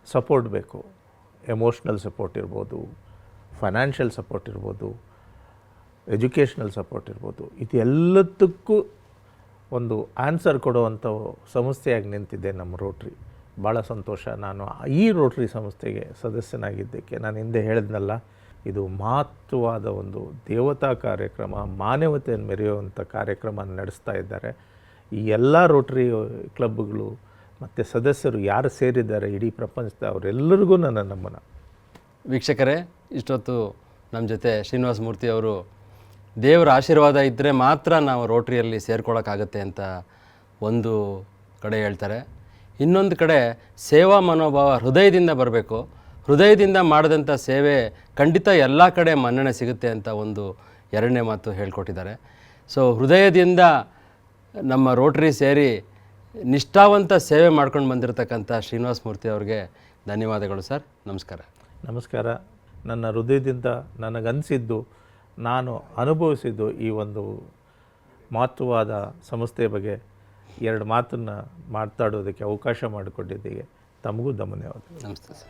ಸಪೋರ್ಟ್ ಬೇಕು. ಎಮೋಷ್ನಲ್ ಸಪೋರ್ಟ್ ಇರ್ಬೋದು, ಫೈನಾನ್ಷಿಯಲ್ ಸಪೋರ್ಟ್ ಇರ್ಬೋದು, ಎಜುಕೇಷ್ನಲ್ ಸಪೋರ್ಟ್ ಇರ್ಬೋದು. ಇದು ಎಲ್ಲದಕ್ಕೂ ಒಂದು ಆನ್ಸರ್ ಕೊಡುವಂಥ ಸಂಸ್ಥೆಯಾಗಿ ನಿಂತಿದೆ ನಮ್ಮ ರೋಟ್ರಿ. ಭಾಳ ಸಂತೋಷ. ನಾನು ಈ ರೋಟ್ರಿ ಸಂಸ್ಥೆಗೆ ಸದಸ್ಯನಾಗಿದ್ದಕ್ಕೆ. ನಾನು ಹಿಂದೆ ಹೇಳಿದ್ನಲ್ಲ, ಇದು ಮಹತ್ವವಾದ ಒಂದು ದೇವತಾ ಕಾರ್ಯಕ್ರಮ, ಮಾನವತೆಯನ್ನು ಮೆರೆಯುವಂಥ ಕಾರ್ಯಕ್ರಮ ನಡೆಸ್ತಾ ಇದ್ದಾರೆ. ಈ ಎಲ್ಲ ರೋಟ್ರಿ ಕ್ಲಬ್ಗಳು ಮತ್ತು ಸದಸ್ಯರು ಯಾರು ಸೇರಿದ್ದಾರೆ ಇಡೀ ಪ್ರಪಂಚದ ಅವರೆಲ್ಲರಿಗೂ ನನ್ನ ನಮನ. ವೀಕ್ಷಕರೇ, ಇಷ್ಟೊತ್ತು ನಮ್ಮ ಜೊತೆ ಶ್ರೀನಿವಾಸ ಮೂರ್ತಿ ಅವರು ದೇವರ ಆಶೀರ್ವಾದ ಇದ್ದರೆ ಮಾತ್ರ ನಾವು ರೋಟ್ರಿಯಲ್ಲಿ ಸೇರ್ಕೊಳ್ಳೋಕ್ಕಾಗತ್ತೆ ಅಂತ ಒಂದು ಕಡೆ ಹೇಳ್ತಾರೆ. ಇನ್ನೊಂದು ಕಡೆ ಸೇವಾ ಮನೋಭಾವ ಹೃದಯದಿಂದ ಬರಬೇಕು. ಹೃದಯದಿಂದ ಮಾಡಿದಂಥ ಸೇವೆ ಖಂಡಿತ ಎಲ್ಲ ಕಡೆ ಮನ್ನಣೆ ಸಿಗುತ್ತೆ ಅಂತ ಒಂದು ಎರಡನೇ ಮಾತು ಹೇಳ್ಕೊಟ್ಟಿದ್ದಾರೆ. ಸೊ ಹೃದಯದಿಂದ ನಮ್ಮ ರೋಟ್ರಿ ಸೇರಿ ನಿಷ್ಠಾವಂತ ಸೇವೆ ಮಾಡ್ಕೊಂಡು ಬಂದಿರತಕ್ಕಂಥ ಶ್ರೀನಿವಾಸ ಮೂರ್ತಿ ಅವ್ರಿಗೆ ಧನ್ಯವಾದಗಳು ಸರ್. ನಮಸ್ಕಾರ. ನಮಸ್ಕಾರ. ನನ್ನ ಹೃದಯದಿಂದ ನನಗನ್ನಿಸಿದ್ದು, ನಾನು ಅನುಭವಿಸಿದ್ದು ಈ ಒಂದು ಮಹತ್ವವಾದ ಸಂಸ್ಥೆಯ ಬಗ್ಗೆ 2 ಮಾತನ್ನು ಮಾತಾಡೋದಕ್ಕೆ ಅವಕಾಶ ಮಾಡಿಕೊಟ್ಟಿದ್ದೆಗೆ ತಮಗೂ ಧನ್ಯವಾದಗಳು. ನಮಸ್ತೆ ಸರ್.